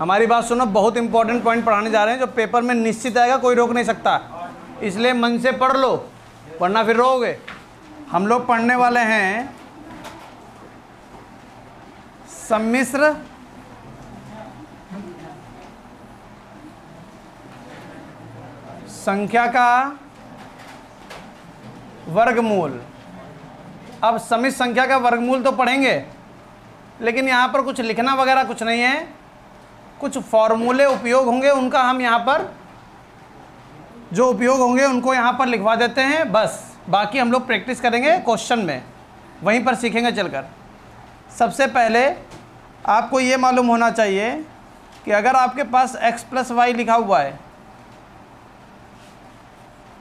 हमारी बात सुनो, बहुत इंपॉर्टेंट पॉइंट पढ़ाने जा रहे हैं जो पेपर में निश्चित आएगा, कोई रोक नहीं सकता, इसलिए मन से पढ़ लो, वरना फिर रोओगे। हम लोग पढ़ने वाले हैं सम्मिश्र संख्या का वर्गमूल। अब सम्मिश्र संख्या का वर्गमूल तो पढ़ेंगे, लेकिन यहाँ पर कुछ लिखना वगैरह कुछ नहीं है, कुछ फॉर्मूले उपयोग होंगे, उनका हम यहाँ पर जो उपयोग होंगे उनको यहाँ पर लिखवा देते हैं बस। बाकी हम लोग प्रैक्टिस करेंगे क्वेश्चन में, वहीं पर सीखेंगे चलकर। सबसे पहले आपको ये मालूम होना चाहिए कि अगर आपके पास x प्लस वाई लिखा हुआ है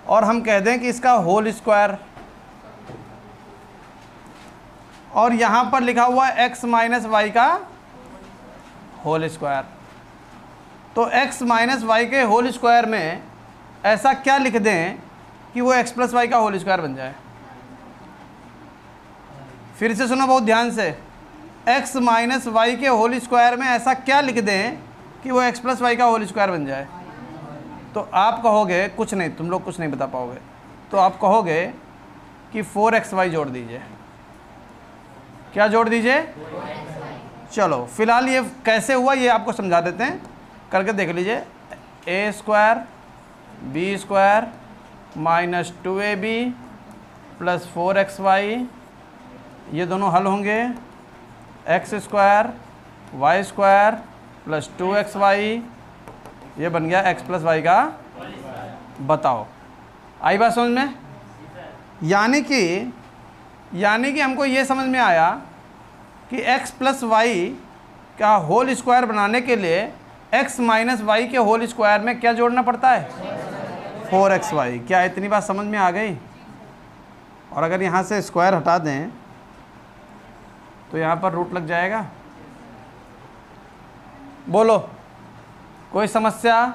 और हम कह दें कि इसका होल स्क्वायर, और यहाँ पर लिखा हुआ है x माइनस वाई का होल स्क्वायर, तो x माइनस वाई के होल स्क्वायर में ऐसा क्या लिख दें कि वो x प्लस वाई का होल स्क्वायर बन जाए। फिर से सुनो बहुत ध्यान से, x माइनस वाई के होल स्क्वायर में ऐसा क्या लिख दें कि वो x प्लस वाई का होल स्क्वायर बन जाए। तो आप कहोगे कुछ नहीं, तुम लोग कुछ नहीं बता पाओगे, तो आप कहोगे कि 4xy जोड़ दीजिए। क्या जोड़ दीजिए? चलो फिलहाल ये कैसे हुआ ये आपको समझा देते हैं, करके देख लीजिए। a square b square minus 2ab plus 4xy, ये दोनों हल होंगे। x square y square plus 2xy, ये बन गया x प्लस वाई का। बताओ आई बात समझ में? यानी कि हमको ये समझ में आया कि x प्लस वाई का होल स्क्वायर बनाने के लिए x माइनस वाई के होल स्क्वायर में क्या जोड़ना पड़ता है? 4xy। क्या इतनी बात समझ में आ गई? और अगर यहाँ से स्क्वायर हटा दें तो यहाँ पर रूट लग जाएगा। बोलो कोई समस्या?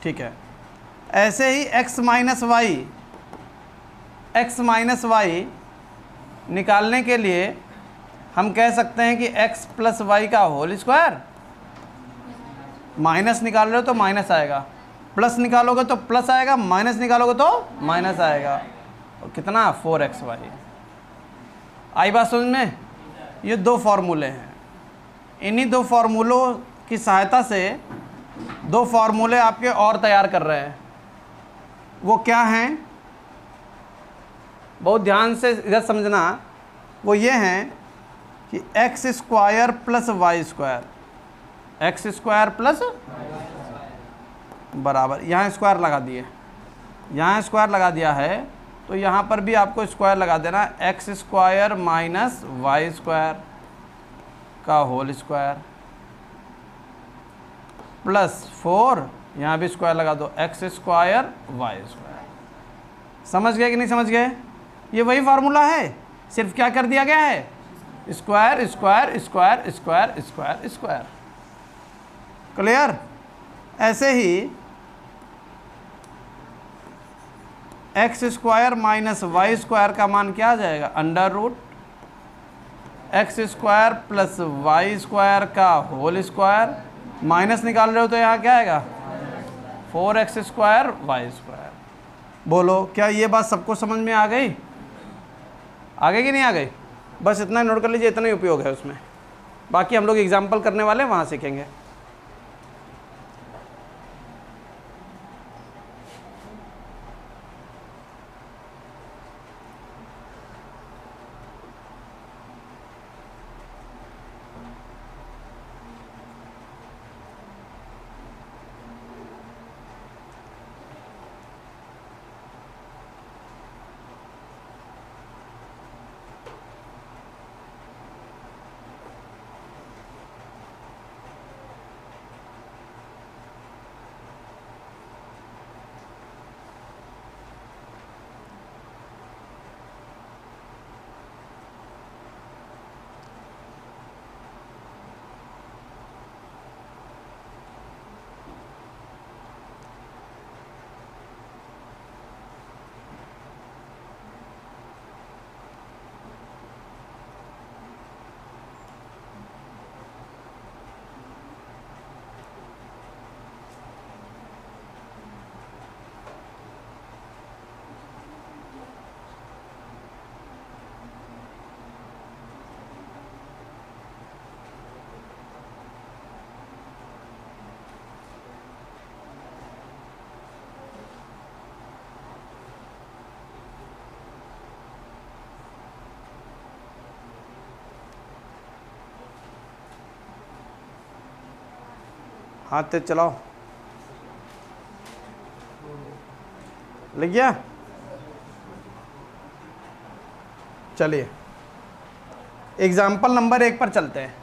ठीक है। ऐसे ही x माइनस वाई निकालने के लिए हम कह सकते हैं कि x प्लस वाई का होल स्क्वायर, माइनस निकाल रहे हो तो माइनस आएगा, प्लस निकालोगे तो प्लस आएगा, माइनस निकालोगे तो माइनस आएगा। और कितना? 4xy। आई बात समझ में? ये दो फार्मूले हैं, इन्हीं दो फार्मूलों की सहायता से दो फार्मूले आपके और तैयार कर रहे हैं। वो क्या हैं? बहुत ध्यान से इधर समझना। वो ये हैं कि x square plus Y square, X square plus बराबर, यहाँ स्क्वायर लगा दिए, यहाँ स्क्वायर लगा दिया है तो यहाँ पर भी आपको स्क्वायर लगा देना, X square minus Y square का होल स्क्वायर प्लस 4, यहाँ भी स्क्वायर लगा दो, एक्स स्क्वायर वाई स्क्वायर। समझ गए कि नहीं समझ गए? ये वही फार्मूला है, सिर्फ क्या कर दिया गया है? Square square square square square square. Clear? ऐसे ही x square minus Y square का मान क्या आ जाएगा? Under root x square plus Y square का होल स्क्वायर, माइनस निकाल रहे हो तो यहाँ क्या आएगा? 4x square y square. बोलो क्या ये बात सबको समझ में आ गई? आ गई कि नहीं आ गई? बस इतना नोट कर लीजिए, इतना ही उपयोग है उसमें, बाकी हम लोग एग्जाम्पल करने वाले हैं, वहाँ सीखेंगे। हाथ तेज चलाओ, लिख गया? चलिए एग्जाम्पल नंबर 1 पर चलते हैं।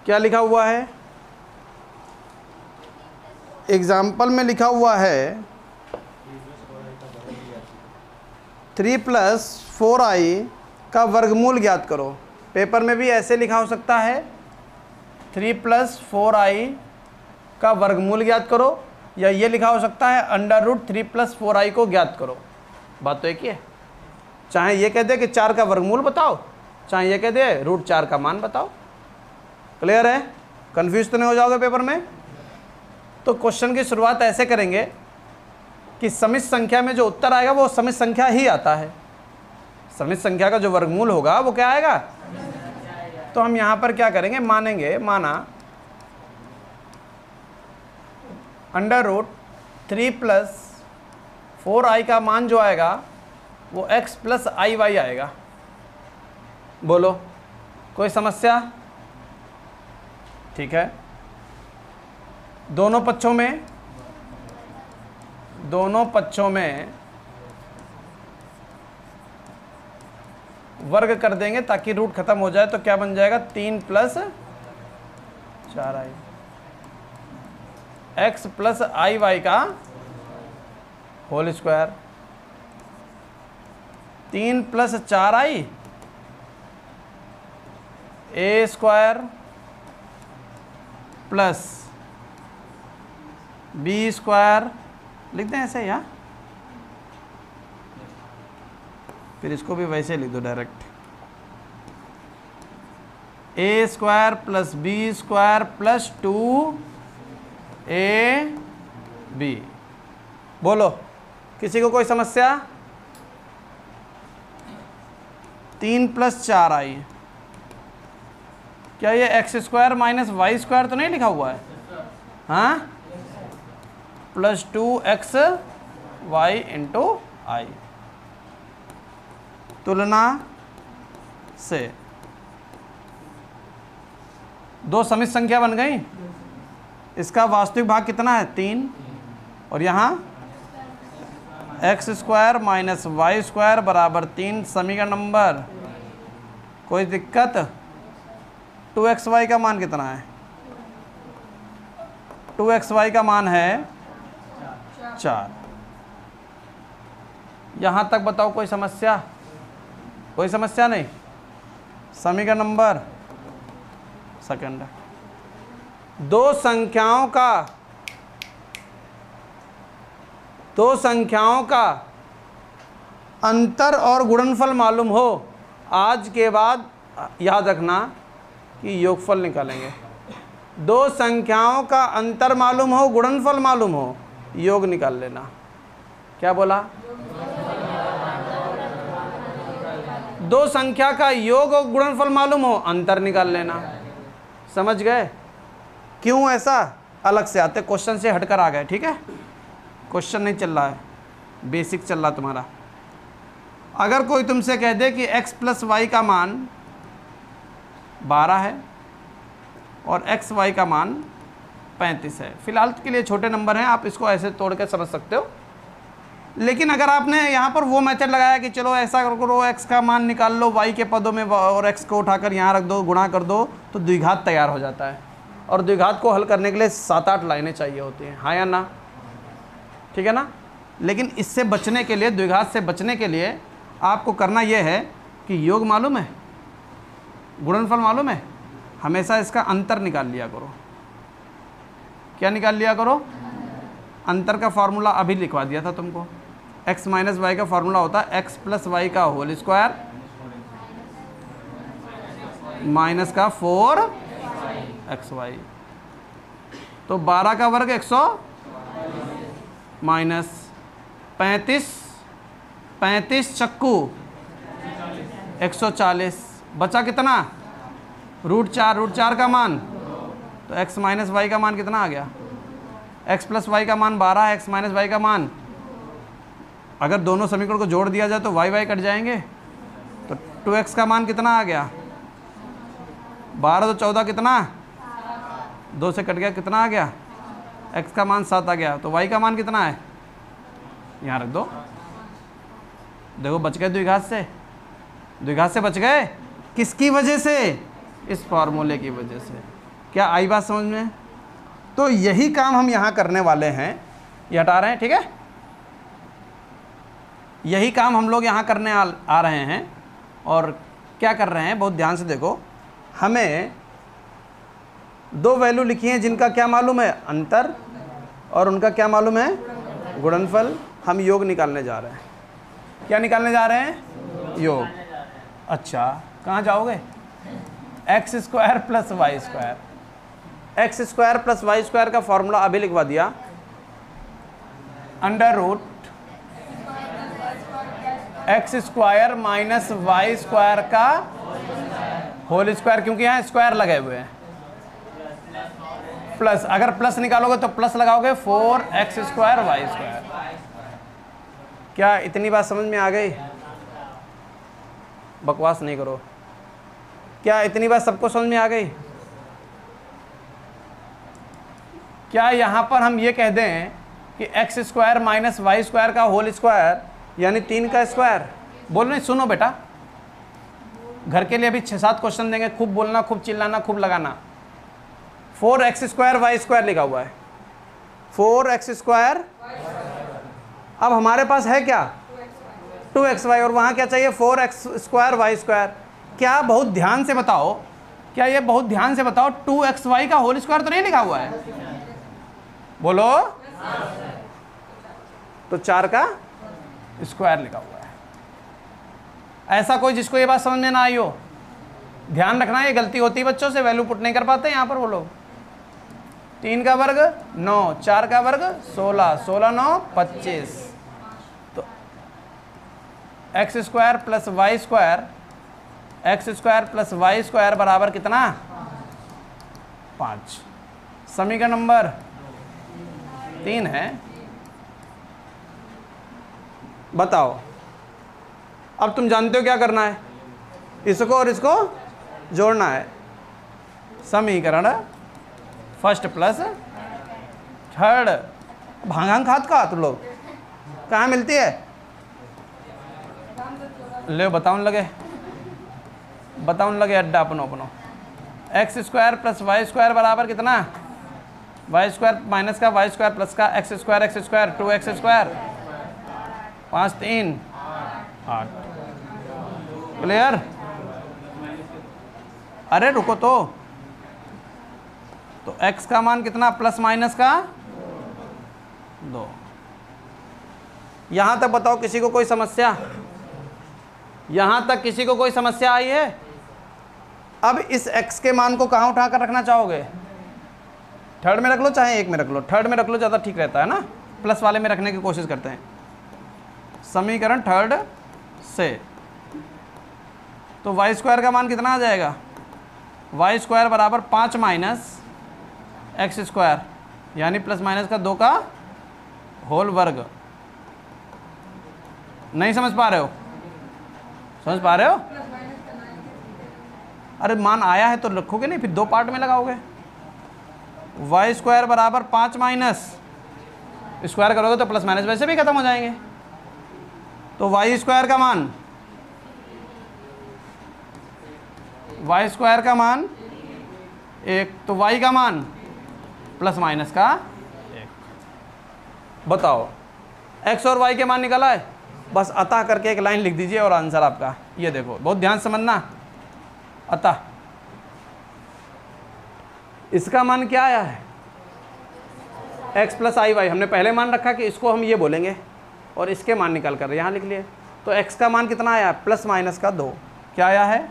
क्या लिखा हुआ है? एग्जाम्पल में लिखा हुआ है 3 + 4i का वर्गमूल ज्ञात करो। पेपर में भी ऐसे लिखा हो सकता है 3 + 4i का वर्गमूल ज्ञात करो, या ये लिखा हो सकता है √3 + 4i को ज्ञात करो। बात तो एक ही है। चाहे ये कह दे कि 4 का वर्गमूल बताओ, चाहे ये कह दे √4 का मान बताओ। क्लियर है? कंफ्यूज तो नहीं हो जाओगे पेपर में? तो क्वेश्चन की शुरुआत ऐसे करेंगे कि समित संख्या में जो उत्तर आएगा वो समित संख्या ही आता है। समित संख्या का जो वर्गमूल होगा वो क्या आएगा? तो हम यहाँ पर क्या करेंगे, मानेंगे, माना √3 + 4i का मान जो आएगा वो x + iy आएगा। बोलो कोई समस्या? ठीक है। दोनों पक्षों में वर्ग कर देंगे ताकि रूट खत्म हो जाए। तो क्या बन जाएगा? 3 + 4i x + iy का whole square. 3 + 4i a² + b² लिख दें ऐसे, या फिर इसको भी वैसे लिख दो डायरेक्ट। a² + b² + 2ab। बोलो किसी को कोई समस्या? 3 + 4i, क्या ये x² - y² तो नहीं लिखा हुआ है? हाँ, + 2xy × i। तुलना से दो समित संख्या बन गई। इसका वास्तविक भाग कितना है? 3। और यहाँ x² - y² बराबर 3 समीकरण नंबर। कोई दिक्कत? 2xy का मान कितना है? 2xy का मान है 4। यहाँ तक बताओ कोई समस्या? कोई समस्या नहीं। समीकरण नंबर सेकंड। दो संख्याओं का अंतर और गुणनफल मालूम हो, आज के बाद याद रखना कि योगफल निकालेंगे। दो संख्याओं का अंतर मालूम हो, गुणनफल मालूम हो, योग निकाल लेना। क्या बोला? दो संख्या का योग और गुणनफल मालूम हो, अंतर निकाल लेना। समझ गए? क्यों ऐसा? अलग से आते, क्वेश्चन से हटकर आ गए। ठीक है, क्वेश्चन नहीं चल रहा है, बेसिक चल रहा तुम्हारा। अगर कोई तुमसे कह दे कि x + y का मान 12 है और xy का मान 35 है, फिलहाल के लिए छोटे नंबर हैं, आप इसको ऐसे तोड़ के समझ सकते हो। लेकिन अगर आपने यहाँ पर वो मेथड लगाया कि चलो ऐसा करो, x का मान निकाल लो y के पदों में और x को उठाकर यहाँ रख दो, गुणा कर दो, तो द्विघात तैयार हो जाता है। और द्विघात को हल करने के लिए 7-8 लाइनें चाहिए होती हैं। हाँ या ना? ठीक है ना? लेकिन इससे बचने के लिए, द्विघात से बचने के लिए आपको करना यह है कि योग मालूम है, गुणनफल मालूम है, हमेशा इसका अंतर निकाल लिया करो। क्या निकाल लिया करो? अंतर का फॉर्मूला अभी लिखवा दिया था तुमको। x - y का फॉर्मूला होता है x + y का होल स्क्वायर माइनस का 4xy। तो 12 का वर्ग 100 माइनस 35 चक्कू 140, बचा कितना? √4 का मान। तो x - y का मान कितना आ गया? x + y का मान 12 है, x - y का मान, अगर दोनों समीकरण को जोड़ दिया जाए तो y कट जाएंगे। तो 2x का मान कितना आ गया? 12 तो 14 कितना, 2 से कट गया, कितना आ गया, x का मान 7 आ गया। तो y का मान कितना है, यहाँ रख दो। देखो बच गए द्विघात से, द्विघात से बच गए। किसकी वजह से, इस फार्मूले की वजह से। क्या आई बात समझ में? तो यही काम हम यहाँ करने वाले हैं, ये हटा रहे हैं, ठीक है। यही काम हम लोग यहाँ करने आ रहे हैं। और क्या कर रहे हैं, बहुत ध्यान से देखो। हमें 2 वैल्यू लिखी हैं जिनका क्या मालूम है, अंतर, और उनका क्या मालूम है, गुणनफल। हम योग निकालने जा रहे हैं। क्या निकालने जा रहे हैं, योग। अच्छा, कहाँ जाओगे, x² + y²। x² + y² का फॉर्मूला अभी लिखवा दिया, √ x² - y² का होल स्क्वायर, क्योंकि यहाँ स्क्वायर लगे हुए हैं, प्लस, अगर प्लस निकालोगे तो प्लस लगाओगे 4x² y²। क्या इतनी बात समझ में आ गई? बकवास नहीं करो। क्या इतनी बात सबको समझ में आ गई? क्या यहाँ पर हम ये कह दें कि x² - y² का होल स्क्वायर यानी 3 का स्क्वायर? बोल नहीं, सुनो बेटा, घर के लिए अभी 6-7 क्वेश्चन देंगे, खूब बोलना, खूब चिल्लाना, खूब लगाना। 4x² y² लिखा हुआ है, 4x²। अब हमारे पास है क्या, 2xy, और वहाँ क्या चाहिए, 4x² y²। क्या बहुत ध्यान से बताओ, क्या ये बहुत ध्यान से बताओ, 2xy का होल स्क्वायर तो नहीं लिखा हुआ है? बोलो। तो 4 का स्क्वायर लिखा हुआ है। ऐसा कोई जिसको ये बात समझ में ना आई हो, ध्यान रखना, ये गलती होती है बच्चों से, वैल्यू पुट नहीं कर पाते यहाँ पर वो लोग। 3 का वर्ग 9, 4 का वर्ग 16, 16 9 25। तो x² + y², x² + y² बराबर कितना, 5। समीकरण नंबर 3 है। बताओ, अब तुम जानते हो क्या करना है, इसको और इसको जोड़ना है। समीकरण फर्स्ट प्लस थर्ड। भांग खात का तुम लोग कहाँ मिलती है, ले बताऊन लगे अड्डा अपनो। x² + y² बराबर कितना, y² माइनस का y² प्लस का x² 2x², 5 3 8। क्लियर? अरे रुको तो x का मान कितना, प्लस माइनस का 2। यहां तक बताओ किसी को कोई समस्या, यहां तक किसी को कोई समस्या आई है? अब इस x के मान को कहाँ उठा कर रखना चाहोगे, थर्ड में रख लो चाहे 1 में रख लो, थर्ड में रख लो, ज़्यादा ठीक रहता है ना, प्लस वाले में रखने की कोशिश करते हैं। समीकरण थर्ड से तो y² का मान कितना आ जाएगा, y² बराबर 5 - x², यानी प्लस माइनस का 2 का होल वर्ग। नहीं समझ पा रहे हो, समझ पा रहे हो? अरे मान आया है तो रखोगे नहीं, फिर 2 पार्ट में लगाओगे। y² बराबर 5 माइनस स्क्वायर करोगे तो प्लस माइनस वैसे भी खत्म हो जाएंगे। तो y² का मान, y² का मान 1, तो y का मान प्लस माइनस का 1। बताओ, x और y के मान निकला है, बस अतः करके एक लाइन लिख दीजिए और आंसर आपका। ये देखो, बहुत ध्यान समझना, अतः इसका मान क्या आया है, x + iy। हमने पहले मान रखा कि इसको हम ये बोलेंगे, और इसके मान निकाल कर यहाँ लिख लिए। तो x का मान कितना आया, प्लस माइनस का 2। क्या आया है,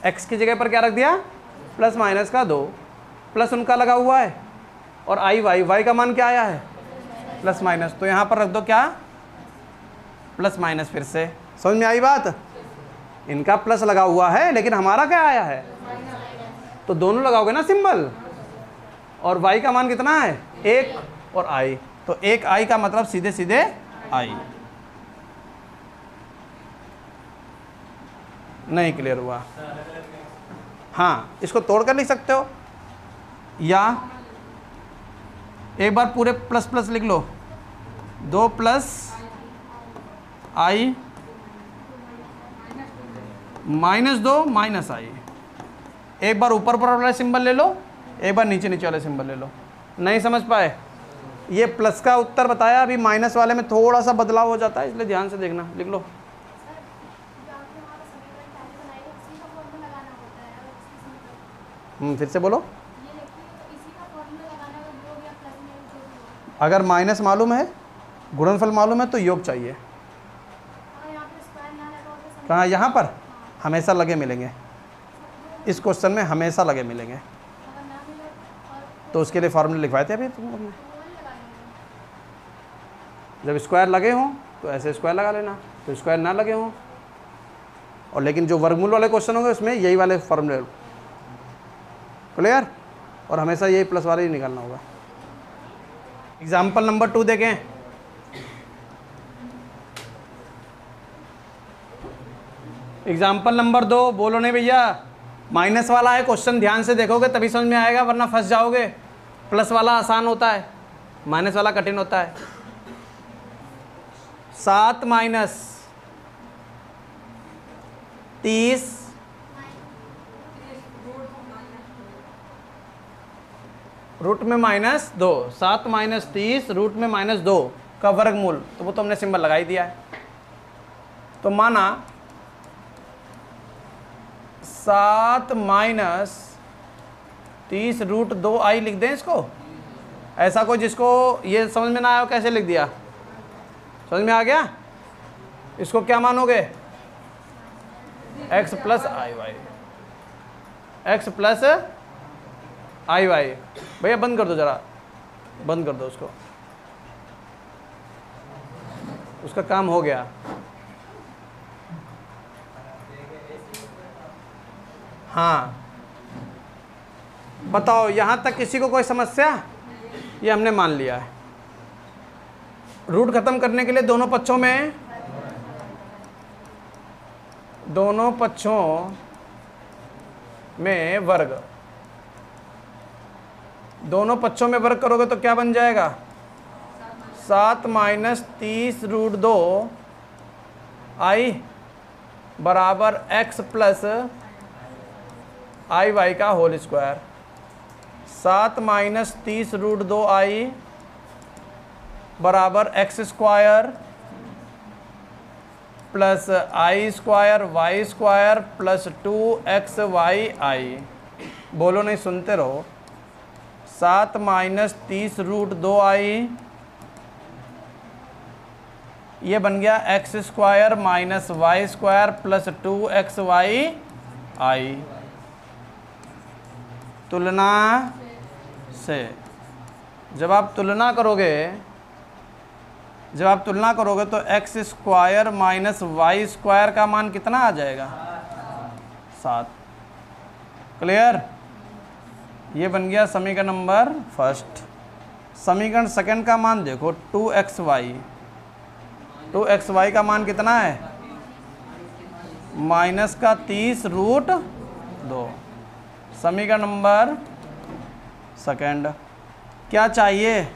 x की जगह पर क्या रख दिया, प्लस माइनस का 2, प्लस उनका लगा हुआ है, और y का मान क्या आया है, प्लस माइनस। तो यहाँ पर रख दो क्या, प्लस माइनस। फिर से समझ में आई बात, इनका प्लस लगा हुआ है लेकिन हमारा क्या आया है, तो दोनों लगाओगे ना सिंबल। और y का मान कितना है, 1 और i, तो 1 i का मतलब सीधे सीधे i। नहीं क्लियर हुआ? हाँ, इसको तोड़ कर लिख सकते हो, या एक बार पूरे प्लस प्लस लिख लो, 2 प्लस आई माइनस 2 माइनस आई। एक बार ऊपर वाला सिंबल ले लो, एक बार नीचे नीचे वाले सिंबल ले लो। नहीं समझ पाए? ये प्लस का उत्तर बताया, अभी माइनस वाले में थोड़ा सा बदलाव हो जाता है, इसलिए ध्यान से देखना। लिख लो। फिर से बोलो। अगर माइनस मालूम है, गुणनफल मालूम है, तो योग चाहिए। कहाँ? यहाँ पर हमेशा लगे मिलेंगे, इस क्वेश्चन में हमेशा लगे मिलेंगे। तो उसके लिए फॉर्मूले लिखवाए थे अभी तुम लोग ने। जब स्क्वायर लगे हों तो ऐसे स्क्वायर लगा लेना, तो स्क्वायर ना लगे हों, और लेकिन जो वर्गमूल वाले क्वेश्चन होंगे उसमें यही वाले फॉर्मूले। क्लियर? और हमेशा यही प्लस वाले ही निकालना होगा। एग्जाम्पल नंबर 2 देखें। एग्जाम्पल नंबर 2, बोलो नहीं भैया। माइनस वाला है क्वेश्चन, ध्यान से देखोगे तभी समझ में आएगा, वरना फंस जाओगे। प्लस वाला आसान होता है, माइनस वाला कठिन होता है। 7 माइनस 30 रूट में माइनस 2, 7 माइनस 30 रूट में माइनस 2 का वर्गमूल, तो वो तो हमने सिंबल लगा ही दिया है। तो माना 7 माइनस 30 रूट 2 आई लिख दें इसको। ऐसा कोई जिसको ये समझ में ना आया हो, कैसे लिख दिया? समझ में आ गया? इसको क्या मानोगे? x plus i Y, x plus i Y. भैया बंद कर दो, जरा बंद कर दो उसको, उसका काम हो गया। हाँ बताओ, यहाँ तक किसी को कोई समस्या? ये हमने मान लिया है। रूट खत्म करने के लिए दोनों पक्षों में वर्ग, दोनों पक्षों में वर्ग करोगे तो क्या बन जाएगा? 7 माइनस 30 रूट 2 आई बराबर x प्लस आई वाई का whole square. 7 minus 30 root 2 i बराबर x square plus i square y square plus 2x y i. बोलो नहीं, सुनते रहो। 7 माइनस 30 रूट 2 आई, ये बन गया x square minus Y square plus 2x y i. तुलना से जब आप तुलना करोगे तो x square minus Y square का मान कितना आ जाएगा? 7। क्लियर? ये बन गया समीकरण नंबर फर्स्ट। समीकरण सेकंड का मान देखो, 2xy का मान कितना है? माइनस का 30 रूट 2। समीकरण नंबर सेकंड। क्या चाहिए?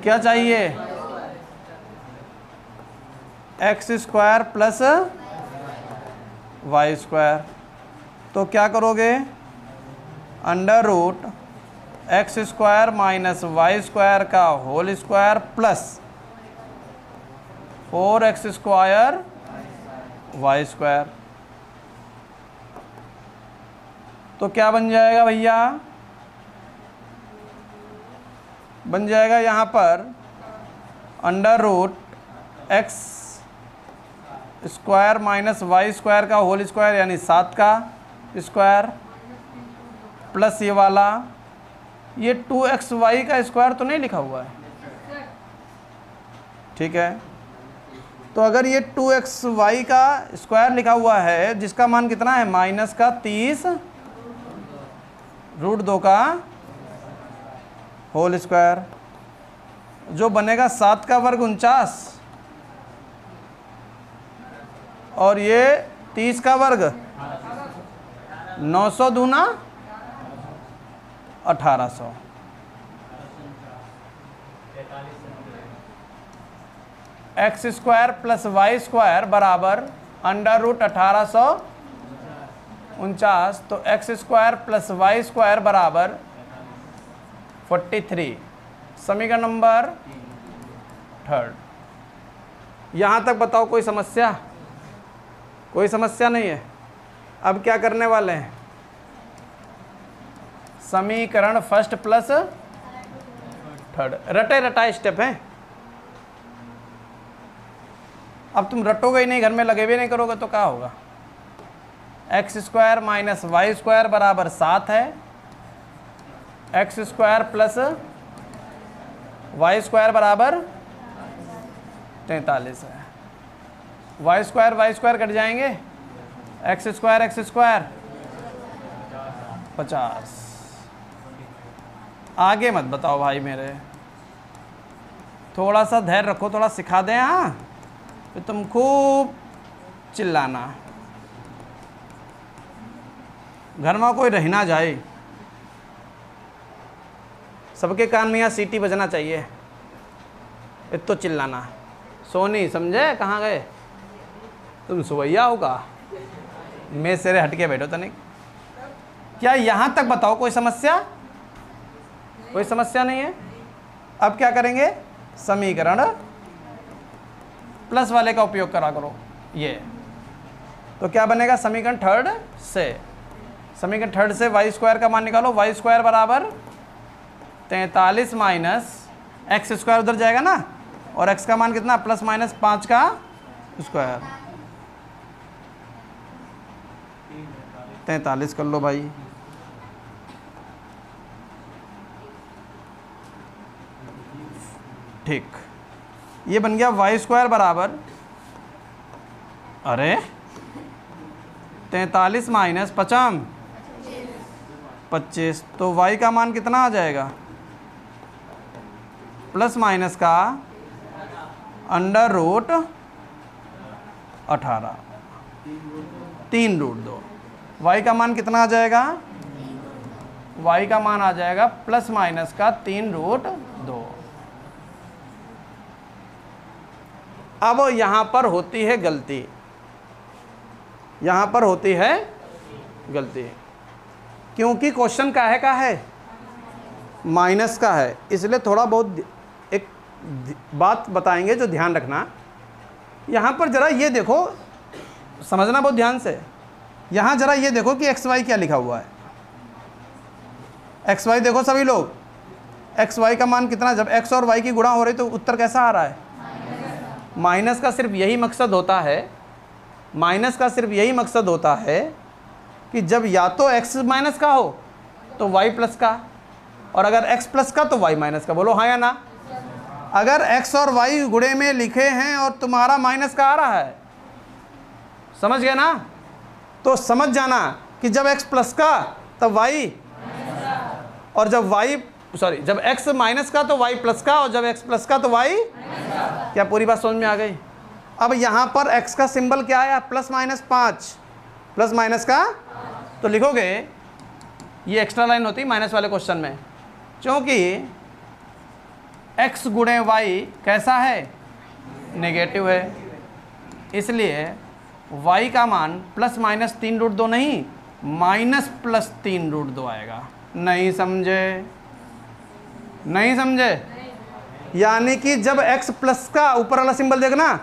क्या चाहिए? X square plus Y square. तो क्या करोगे? Under root x square minus Y square का whole square plus 4x square y square. तो क्या बन जाएगा भैया? बन जाएगा यहाँ पर under root x square minus Y square का होल स्क्वायर यानी 7 का स्क्वायर प्लस ये वाला, ये 2xy का स्क्वायर तो नहीं लिखा हुआ है, ठीक है। तो अगर ये 2xy का स्क्वायर लिखा हुआ है जिसका मान कितना है? माइनस का 30 रूट 2 का होल स्क्वायर, जो बनेगा 7 का वर्ग 49 और ये 30 का वर्ग 900 दूना 1800। X square plus Y square बराबर अंडर रूट 1849। तो X square plus Y square बराबर 43। समीकरण नंबर 3। यहाँ तक बताओ कोई समस्या? कोई समस्या नहीं है। अब क्या करने वाले हैं? समीकरण फर्स्ट प्लस थर्ड, रटे रटाए स्टेप हैं। अब तुम रटोगे ही नहीं, घर में लगे भी नहीं करोगे तो क्या होगा? X square minus Y square बराबर 7 है। X square plus Y square बराबर 43 है। वाई स्क्वायर कट जाएंगे, एक्स स्क्वायर 50। आगे मत बताओ भाई मेरे, थोड़ा सा धैर्य रखो, थोड़ा सिखा दें। हाँ, तो तुम खूब चिल्लाना, घर में कोई रह ना जाए, सबके कान में यहाँ सीटी बजना चाहिए। इतो चिल्लाना। सोनी समझे कहाँ गए? तुम सुवैया होगा, मैं सिरे हट के बैठो तनिक। क्या यहाँ तक बताओ कोई समस्या? कोई समस्या नहीं है। अब क्या करेंगे? समीकरण प्लस वाले का उपयोग करा करो। ये तो क्या बनेगा? समीकरण थर्ड से वाई स्क्वायर का मान निकालो। वाई स्क्वायर बराबर 43 माइनस एक्स स्क्वायर उधर जाएगा ना, और एक्स का मान कितना? प्लस माइनस 5 का स्क्वायर। 43 कर लो भाई। ठीक, ये बन गया वाई स्क्वायर बराबर, अरे 43 माइनस 25, तो वाई का मान कितना आ जाएगा? प्लस माइनस का अंडर रूट 18, 3√2। वाई का मान कितना आ जाएगा? वाई का मान आ जाएगा प्लस माइनस का 3√2। अब यहाँ पर होती है गलती, यहाँ पर होती है गलती, क्योंकि क्वेश्चन का है माइनस का है, इसलिए थोड़ा बहुत एक बात बताएंगे जो ध्यान रखना। यहाँ पर जरा ये देखो, समझना बहुत ध्यान से। यहाँ जरा ये देखो कि एक्स वाई क्या लिखा हुआ है। एक्स वाई देखो सभी लोग, एक्स वाई का मान कितना? जब एक्स और वाई की गुणा हो रही तो उत्तर कैसा आ रहा है? माइनस का सिर्फ यही मकसद होता है, माइनस का सिर्फ यही मकसद होता है कि जब या तो x माइनस का हो तो y प्लस का, और अगर x प्लस का तो y माइनस का। बोलो हाँ या ना? अगर x और y गुणे में लिखे हैं और तुम्हारा माइनस का आ रहा है, समझ गए ना? तो समझ जाना कि जब x प्लस का तब y, और जब x माइनस का तो y प्लस का, और जब x प्लस का तो y। क्या पूरी बात समझ में आ गई? अब यहाँ पर x का सिंबल क्या आया? प्लस माइनस 5, प्लस माइनस का, तो लिखोगे, ये एक्स्ट्रा लाइन होती है माइनस वाले क्वेश्चन में, क्योंकि x गुणे y कैसा है? नेगेटिव है, इसलिए y का मान प्लस माइनस 3√2 नहीं, माइनस प्लस 3√2 आएगा। नहीं समझे? नहीं समझे? यानी कि जब x प्लस का, ऊपर वाला सिंबल देखना,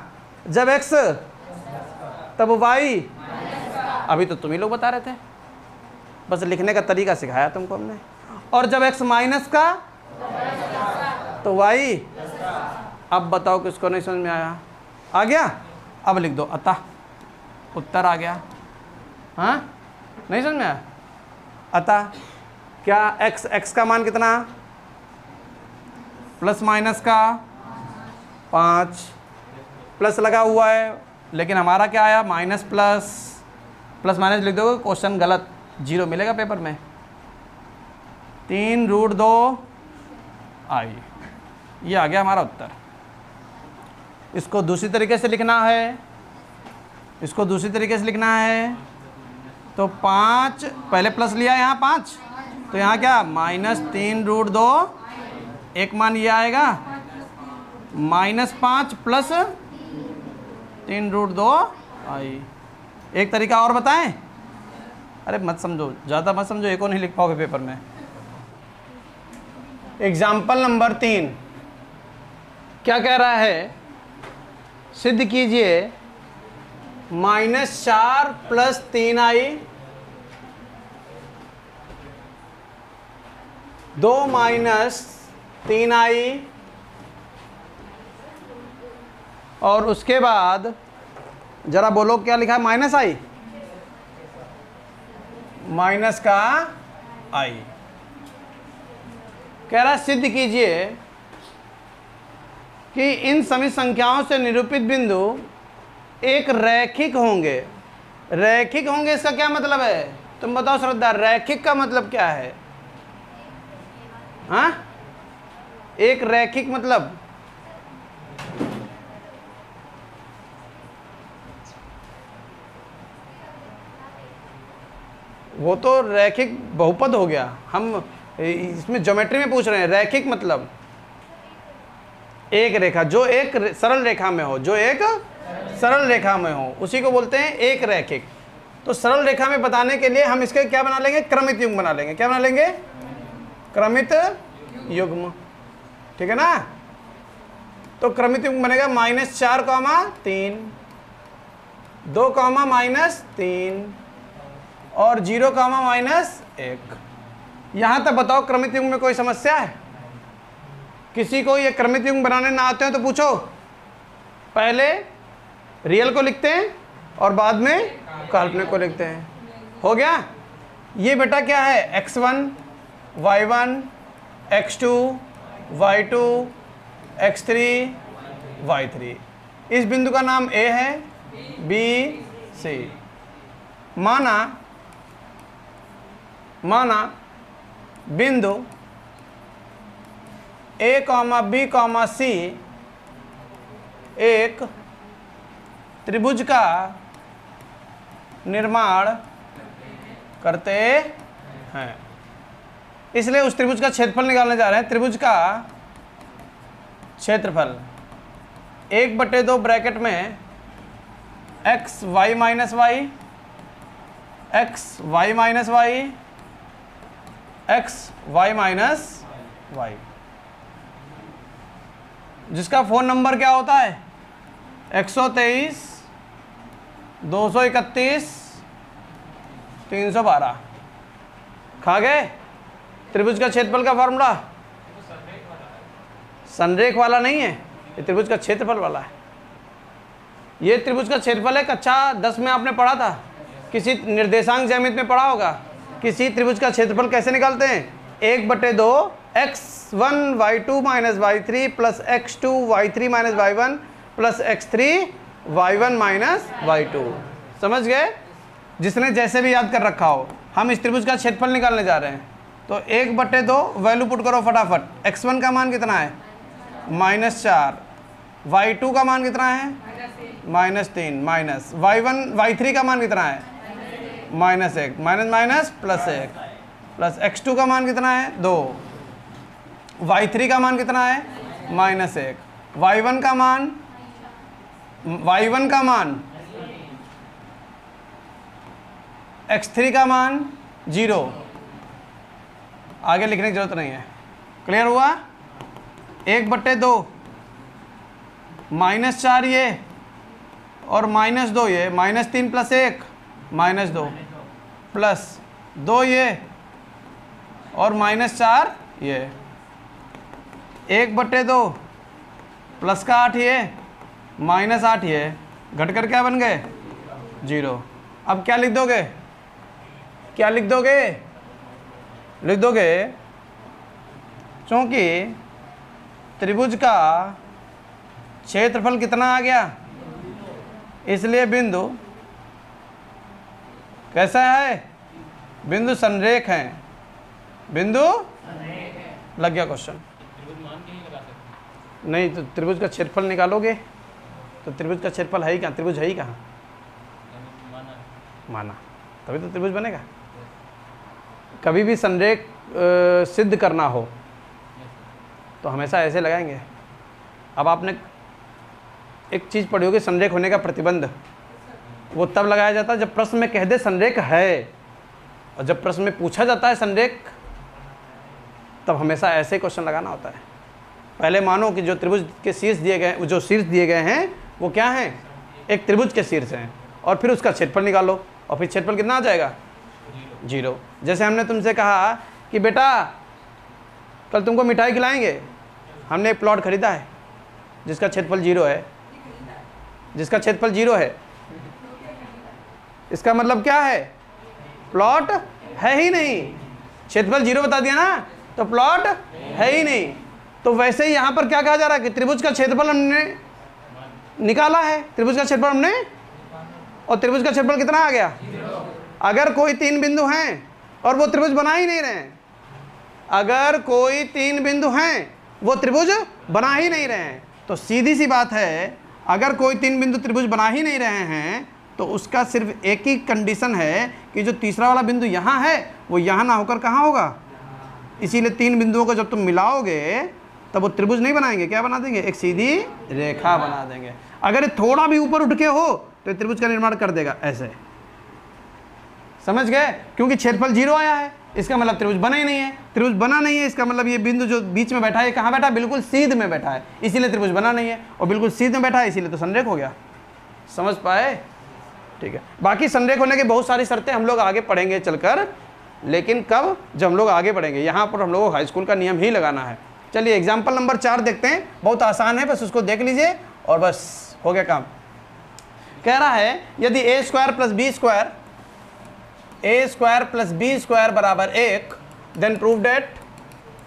जब x तब y। अभी तो तुम ही लोग बता रहे थे, बस लिखने का तरीका सिखाया तुमको हमने। और जब x माइनस का तो y। अब बताओ किसको नहीं समझ में आया? आ गया? अब लिख दो अतः, उत्तर आ गया। हाँ, नहीं समझ में आया? अतः क्या x का मान कितना? प्लस माइनस का 5, प्लस लगा हुआ है, लेकिन हमारा क्या आया? माइनस प्लस माइनस लिख दोगे, क्वेश्चन गलत, 0 मिलेगा पेपर में। 3√2 आई, ये आ गया हमारा उत्तर। इसको दूसरी तरीके से लिखना है इसको दूसरी तरीके से लिखना है तो 5 पहले प्लस लिया यहाँ 5, तो यहाँ क्या -3√2, एक मान ये आएगा -5 प्लस 3√2 आई। एक तरीका और बताएं? अरे मत समझो, ज़्यादा मत समझो, एक और नहीं लिख पाओगे पेपर में। एग्जाम्पल नंबर 3 क्या कह रहा है? सिद्ध कीजिए -4 + 3i 2 - 3i और उसके बाद जरा बोलो क्या लिखा है? -i, माइनस का i। कह रहा सिद्ध कीजिए कि इन सभी संख्याओं से निरूपित बिंदु एक रैखिक होंगे। रैखिक होंगे इसका क्या मतलब है? तुम बताओ श्रद्धा, रैखिक का मतलब क्या है? हाँ, एक रैखिक मतलब वो तो रैखिक बहुपद हो गया। हम इसमें ज्योमेट्री में पूछ रहे हैं। रैखिक मतलब एक रेखा, जो एक सरल रेखा में हो, जो एक सरल रेखा में हो, उसी को बोलते हैं एक रैखिक। तो सरल रेखा में बताने के लिए हम इसके क्या बना लेंगे? क्रमित युग्म बना लेंगे। क्या बना लेंगे? क्रमित युग्म। ठीक है ना? तो क्रमित युग्म बनेगा -4, 3, 2, -3 और 0, -1। यहां तक बताओ क्रमित युग्म में कोई समस्या है? किसी को ये क्रमित युग्म बनाने ना आते हैं तो पूछो। पहले रियल को लिखते हैं और बाद में काल्पनिक को लिखते हैं। हो गया? ये बेटा क्या है? x1, y1, x2, y2, x3, y3। इस बिंदु का नाम A है, B, C। माना बिंदु A, B, C एक त्रिभुज का निर्माण करते हैं, इसलिए उस त्रिभुज का क्षेत्रफल निकालने जा रहे हैं। त्रिभुज का क्षेत्रफल 1/2 ब्रैकेट में x y - y, x y - y, x y - y, जिसका फ़ोन नंबर क्या होता है? 123 231 312। खा गए? त्रिभुज का क्षेत्रफल का फॉर्मूला संरेख वाला नहीं है, ये त्रिभुज का क्षेत्रफल वाला है। ये त्रिभुज का क्षेत्रफल है। कक्षा 10 में आपने पढ़ा था, किसी निर्देशांक ज्यामिति में पढ़ा होगा। किसी त्रिभुज का क्षेत्रफल कैसे निकालते हैं? 1/2 x1 y2 - y3 + x2 y3 - y1 + x3 y1 - y2। समझ गए? जिसने जैसे भी याद कर रखा हो। हम इस त्रिभुज का क्षेत्रफल निकालने जा रहे हैं। तो 1/2 वैल्यू पुट करो फटाफट। x1 का मान कितना है? -4। y2 का मान कितना है? -3। माइनस y3 का मान कितना है? -1। माइनस +1 प्लस x2 का मान कितना है? 2। y3 का मान कितना है? -1। y1 का मान x3 का मान 0। आगे लिखने की जरूरत नहीं है। क्लियर हुआ? 1/2 -4 ये और -2 ये, -3 + 1 -2 प्लस 2 ये और -4 ये। 1/2 प्लस का 8 ये -8 ये, घटकर क्या बन गए? 0। अब क्या लिख दोगे? क्या लिख दोगे? लिख दोगे चूंकि त्रिभुज का क्षेत्रफल कितना आ गया, इसलिए बिंदु कैसा है? बिंदु संरेख है। बिंदु लग गया क्वेश्चन। नहीं तो त्रिभुज का क्षेत्रफल निकालोगे तो त्रिभुज का क्षेत्रफल है ही कहाँ? त्रिभुज है ही कहाँ? माना, तभी तो त्रिभुज बनेगा। कभी भी संरेख सिद्ध करना हो तो हमेशा ऐसे लगाएंगे। अब आपने एक चीज़ पढ़ी होगी, संरेख होने का प्रतिबंध, वो तब लगाया जाता है जब प्रश्न में कह दे संरेख है, और जब प्रश्न में पूछा जाता है संरेख तब हमेशा ऐसे क्वेश्चन लगाना होता है। पहले मानो कि जो त्रिभुज के शीर्ष दिए गए, जो शीर्ष दिए गए हैं वो क्या हैं, एक त्रिभुज के शीर्ष हैं, और फिर उसका क्षेत्रफल निकालो, और फिर क्षेत्रफल कितना आ जाएगा, 0। जैसे हमने तुमसे कहा कि बेटा कल तुमको मिठाई खिलाएंगे, हमने एक प्लॉट खरीदा है जिसका क्षेत्रफल 0 है, जिसका क्षेत्रफल 0 है, इसका मतलब क्या है, प्लॉट है ही नहीं। क्षेत्रफल 0 बता दिया ना, तो प्लॉट है ही नहीं। तो वैसे ही यहाँ पर क्या कहा जा रहा है कि त्रिभुज का क्षेत्रफल हमने निकाला है, त्रिभुज का क्षेत्रफल हमने, और त्रिभुज का क्षेत्रफल कितना आ गया। अगर कोई 3 बिंदु हैं और वो त्रिभुज बना ही नहीं रहे हैं, अगर कोई 3 बिंदु हैं वो त्रिभुज बना ही नहीं रहे हैं, तो सीधी सी बात है, अगर कोई 3 बिंदु त्रिभुज बना ही नहीं रहे हैं तो उसका सिर्फ एक ही कंडीशन है कि जो तीसरा वाला बिंदु यहाँ है वो यहाँ ना होकर कहाँ होगा। इसीलिए 3 बिंदुओं को जब तुम मिलाओगे तब वो त्रिभुज नहीं बनाएंगे, क्या बना देंगे, एक सीधी रेखा बना देंगे। अगर ये थोड़ा भी ऊपर उठ के हो तो त्रिभुज का निर्माण कर देगा, ऐसे समझ गए। क्योंकि क्षेत्रफल 0 आया है, इसका मतलब त्रिभुज बना ही नहीं है। त्रिभुज बना नहीं है इसका मतलब ये बिंदु जो बीच में बैठा है कहाँ बैठा है, बिल्कुल सीध में बैठा है, इसीलिए त्रिभुज बना नहीं है, और बिल्कुल सीध में बैठा है इसीलिए तो संरेख हो गया। समझ पाए, ठीक है। बाकी संरेख होने की बहुत सारी शर्तें हम लोग आगे पढ़ेंगे चलकर, लेकिन कब, जब हम लोग आगे बढ़ेंगे। यहाँ पर हम लोगों को हाई स्कूल का नियम ही लगाना है। चलिए एग्जाम्पल नंबर 4 देखते हैं, बहुत आसान है, बस उसको देख लीजिए और बस हो गया काम। कह रहा है यदि a² + b² बराबर 1, देन प्रूव डेट,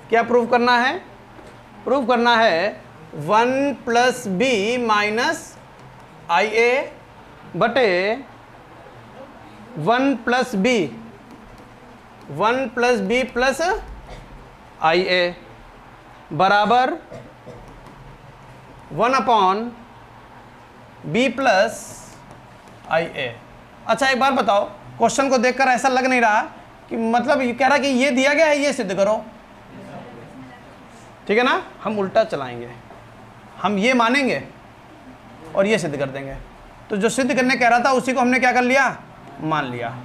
क्या प्रूव करना है, प्रूव करना है 1 + b - ia बटे 1 + b + ia बराबर 1/b + ia। अच्छा एक बार बताओ, क्वेश्चन को देखकर ऐसा लग नहीं रहा कि मतलब ये कह रहा कि ये दिया गया है, ये सिद्ध करो, ठीक है ना। हम उल्टा चलाएंगे, हम ये मानेंगे और ये सिद्ध कर देंगे। तो जो सिद्ध करने कह रहा था उसी को हमने क्या कर लिया, मान लिया।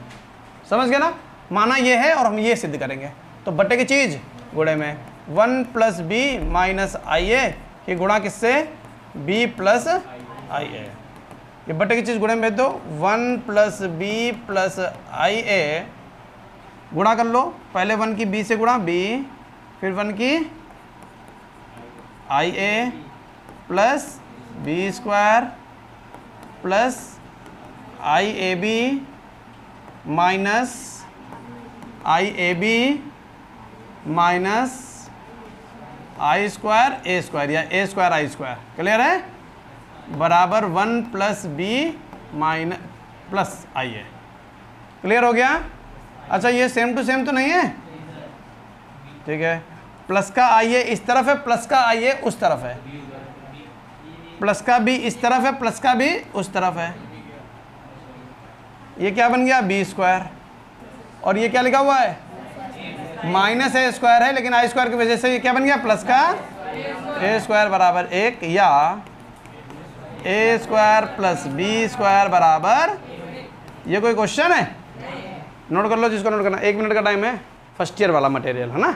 समझ गए ना, माना ये है और हम ये सिद्ध करेंगे। तो बट्टे की चीज़ गुणे में 1 + b - ia की गुणा किससे, b + ia। ये बट्टे की चीज़ गुणे में भेज दो, 1 + b + ia गुणा कर लो, पहले 1 की b से गुणा b, फिर 1 की ia + b² + iab minus i² a² या a² i², क्लियर है, बराबर 1 + b + ia। क्लियर हो गया। अच्छा ये सेम टू सेम तो नहीं है, ठीक है। प्लस का ia इस तरफ है, प्लस का ia उस तरफ है, प्लस का b इस तरफ है, प्लस का b उस तरफ है। ये क्या बन गया, b², और ये क्या लिखा हुआ है, -a² है, लेकिन i² की वजह से ये क्या बन गया, प्लस का a² बराबर 1, या a² + b² बराबर, ये कोई क्वेश्चन है, नोट कर लो जिसको नोट करना। 1 मिनट का टाइम है, फर्स्ट ईयर वाला मटेरियल है ना।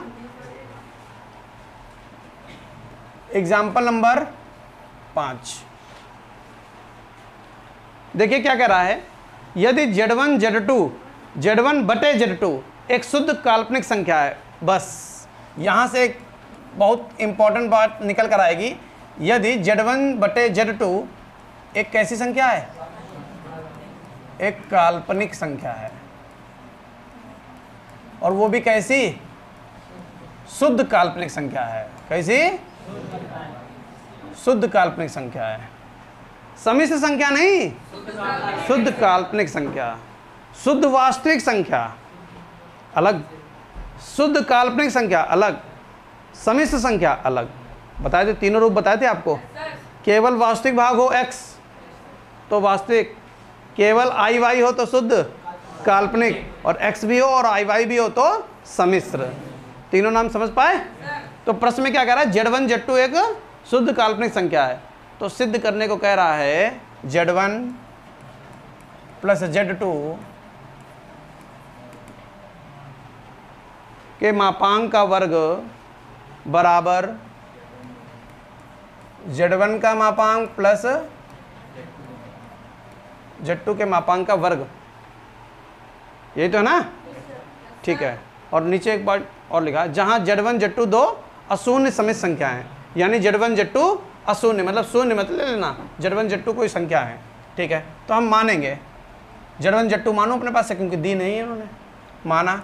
एग्जाम्पल नंबर 5 देखिए क्या कह रहा है, यदि Z1 बटे Z2 एक शुद्ध काल्पनिक संख्या है। बस यहां से एक बहुत इंपॉर्टेंट बात निकल कर आएगी, यदि Z1 बटे Z2 एक कैसी संख्या है, एक काल्पनिक संख्या है, और वो भी कैसी, शुद्ध काल्पनिक संख्या है। कैसी, शुद्ध काल्पनिक संख्या है, समिश्र संख्या नहीं, शुद्ध काल्पनिक संख्या। शुद्ध वास्तविक संख्या अलग, शुद्ध काल्पनिक संख्या अलग, समिश्र संख्या अलग। बताए थे, तीनों रूप बताए थे आपको। केवल वास्तविक भाग हो x तो वास्तविक, केवल i y हो तो शुद्ध, काल्पनिक, और x भी हो और i भी हो तो सम्मिश्र। तीनों नाम समझ पाए? तो प्रश्न में क्या कह रहा है, Z1 Z2 एक शुद्ध काल्पनिक संख्या है, तो सिद्ध करने को कह रहा है Z1 प्लस Z2 के मापांक का वर्ग बराबर Z1 का मापांक प्लस Z2 के मापांक का वर्ग, यही तो है ना? ठीक है। और नीचे एक बार और लिखा, जहां Z1 Z2 दो अशून्य समिश्र संख्या है, यानी Z1 Z2 अशून्य, मतलब शून्य मत ले लेना, Z1 Z2 कोई संख्या है, ठीक है। तो हम मानेंगे Z1 Z2 मानो अपने पास से, क्योंकि दी नहीं है उन्होंने, माना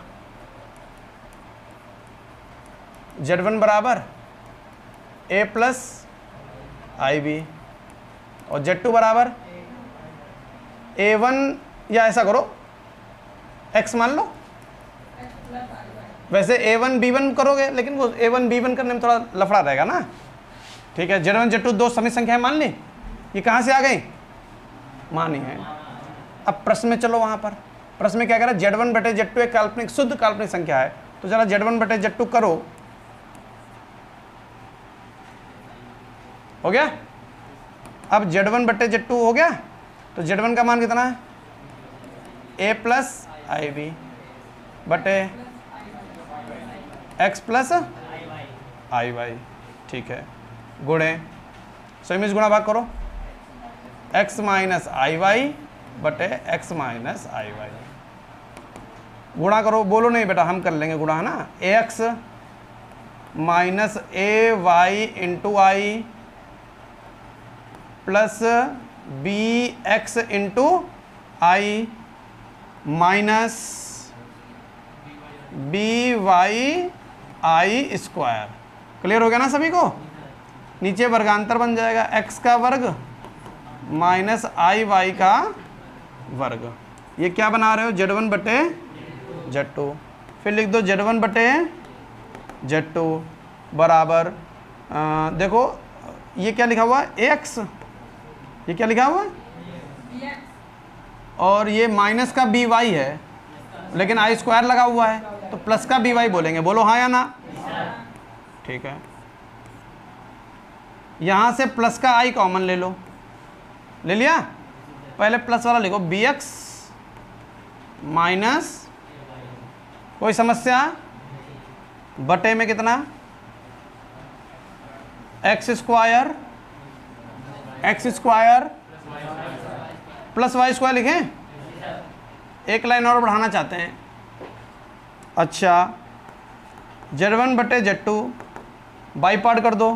Z1 बराबर A प्लस IB और Z2 बराबर A1, या ऐसा करो X मान लो, वैसे A1 B1 करोगे, लेकिन वो A1 B1 करने में थोड़ा लफड़ा रहेगा ना, ठीक है। Z1 Z2 दो समिश्र संख्याएं मान ली, ये कहाँ से आ गई, मानी है। अब प्रश्न में चलो, वहाँ पर प्रश्न में क्या कह रहा है, Z1 बटे Z2 एक काल्पनिक शुद्ध काल्पनिक संख्या है, तो जरा Z1 बटे Z2 करो, हो गया। अब Z1 बटे Z2 हो गया, तो Z1 का मान कितना है, A प्लस IB बटे X प्लस IY, ठीक है, गुणे सही गुणा भाग करो, X माइनस IY बटे X माइनस IY, गुणा करो, बोलो नहीं बेटा, हम कर लेंगे गुणा, है ना। AX minus AY into I plus BX into I minus BY I square. Clear हो गया ना सभी को? नीचे वर्गांतर बन जाएगा, x का वर्ग माइनस IY का वर्ग। ये क्या बना रहे हो, Z1 बटे Z2, फिर लिख दो Z1 बटे Z2 बराबर देखो ये क्या लिखा हुआ है, AX, ये क्या लिखा हुआ है, और ये माइनस का BY है, लेकिन I स्क्वायर लगा हुआ है, तो प्लस का BY बोलेंगे, बोलो हाँ या ना, ठीक है। यहाँ से प्लस का I कॉमन ले लो, ले लिया, पहले प्लस वाला लिखो, BX माइनस कोई समस्या बटे में कितना, X square plus Y square लिखें, एक लाइन और बढ़ाना चाहते हैं। अच्छा, Z1 बटे Z2 बाई पार्ट कर दो,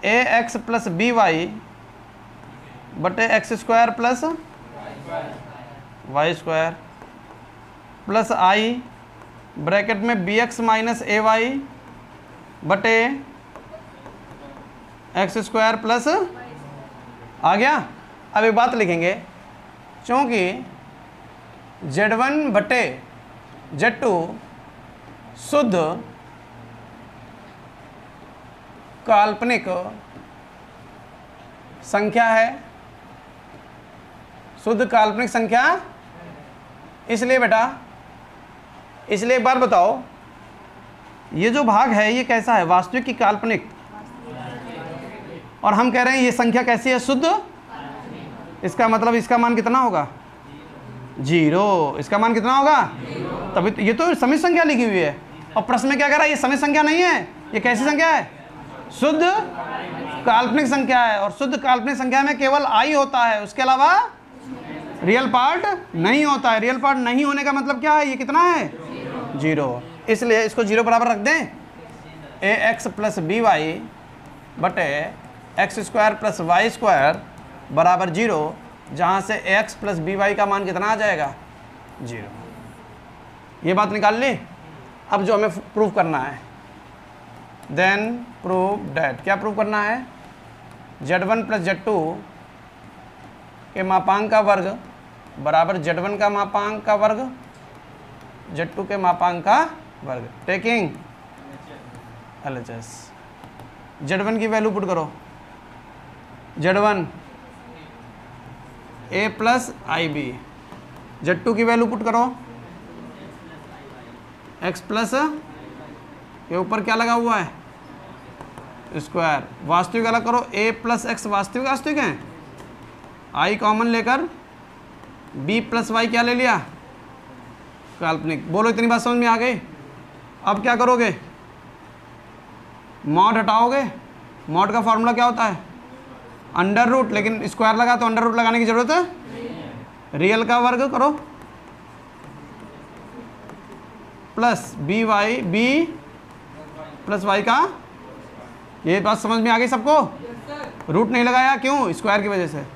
AX प्लस BY बटे X square plus Y square plus I bracket में BX माइनस AY बटे एक्स स्क्वायर प्लस, आ गया। अब एक बात लिखेंगे, क्योंकि Z1 बटे Z2 शुद्ध काल्पनिक संख्या है, शुद्ध काल्पनिक संख्या, इसलिए बेटा, इसलिए एक बार बताओ, ये जो भाग है ये कैसा है, वास्तविक की काल्पनिक, और हम कह रहे हैं ये संख्या कैसी है, शुद्ध, इसका मतलब इसका मान कितना होगा, 0, इसका मान कितना होगा, तभी ये तो समिश्र संख्या लिखी हुई है, और प्रश्न में क्या कह रहा है, ये समिश्र संख्या नहीं है, ये कैसी संख्या है, शुद्ध काल्पनिक संख्या है, और शुद्ध काल्पनिक संख्या में केवल I होता है, उसके अलावा रियल पार्ट नहीं होता है। रियल पार्ट नहीं होने का मतलब क्या है, ये कितना है, 0, इसलिए इसको 0 बराबर रख दें, AX प्लस BY बटे X square plus Y square बराबर 0, जहाँ से AX प्लस BY का मान कितना आ जाएगा, 0। ये बात निकाल ली। अब जो हमें प्रूव करना है, देन प्रूव डैट, क्या प्रूव करना है, Z1 प्लस Z2 के मापांक का वर्ग बराबर Z1 का मापांक का वर्ग Z2 के मापांक का वर्ग, टेकिंग LHS। Z1 की वैल्यू पुट करो, Z1 A plus IB Z2 की वैल्यू पुट करो, x प्लस के ऊपर क्या लगा हुआ है स्क्वायर, वास्तविक अलग करो, a प्लस एक्स वास्तविक वास्तविक है, i कॉमन लेकर b प्लस वाई क्या ले लिया काल्पनिक। बोलो इतनी बात समझ में आ गई। अब क्या करोगे, मॉड हटाओगे, मॉड का फॉर्मूला क्या होता है अंडर रूट, लेकिन स्क्वायर लगा तो अंडर रूट लगाने की जरूरत है, रियल का वर्ग करो plus B Y B plus Y का, ये बात समझ में आ गई सबको। रूट नहीं लगाया क्यों, स्क्वायर की वजह से।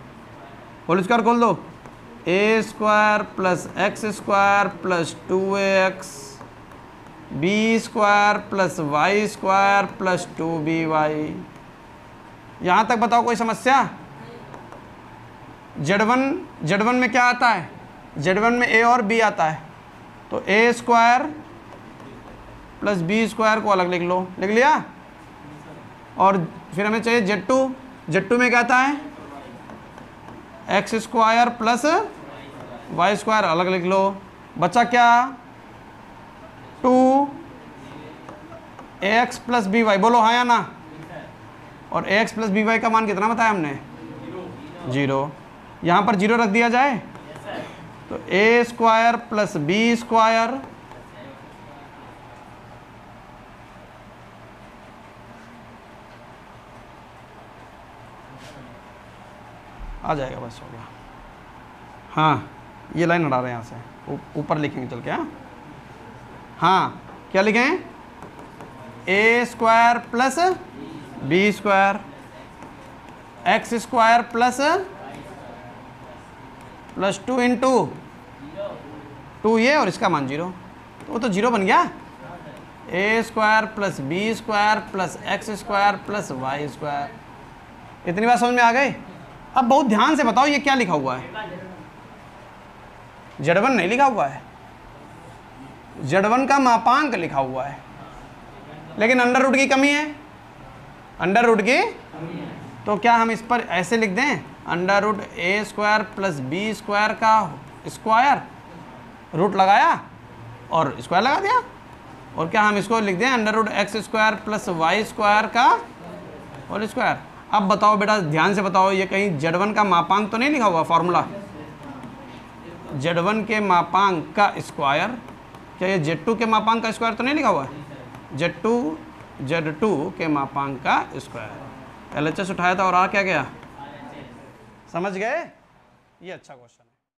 होल स्क्वायर खोल दो, a square plus x square plus 2ax b square plus Y square plus 2by। यहाँ तक बताओ कोई समस्या। Z1 में क्या आता है, Z1 में a और b आता है, तो a square plus b square को अलग लिख लो, लिख लिया। और फिर हमें चाहिए Z2 में क्या आता है X square plus Y square अलग लिख लो, बचा क्या 2ax प्लस बी वाई, बोलो हाँ या ना। और ax प्लस बी वाई का मान कितना बताया हमने 0, यहाँ पर 0 रख दिया जाए तो a square plus B square आ जाएगा, बस हो गया। हाँ ये लाइन हटा रहे हैं यहाँ से, ऊपर लिखेंगे चल के। हाँ क्या लिखें, a square plus B square X square plus 2 into 2 ये और इसका मान 0, तो वो तो 0 बन गया। a square plus B square plus x square plus Y square. इतनी बात समझ में आ गई। अब बहुत ध्यान से बताओ ये क्या लिखा हुआ है, Z1 नहीं लिखा हुआ है, Z1 का मापांक लिखा हुआ है, लेकिन अंडर रूट की कमी है, अंडर रूट की, तो क्या हम इस पर ऐसे लिख दें under root a square plus B square का स्क्वायर, रूट लगाया और स्क्वायर लगा दिया। और क्या हम इसको लिख दें under root x square plus Y square का होल स्क्वायर। अब बताओ बेटा ध्यान से बताओ, ये कहीं Z1 का मापांक तो नहीं लिखा हुआ फॉर्मूला, Z1 के मापांक का स्क्वायर, क्या ये Z2 के मापांक का स्क्वायर तो नहीं लिखा हुआ है, Z2 के मापांक का स्क्वायर। LHS उठाया था और आ क्या गया, समझ गए। ये अच्छा क्वेश्चन है।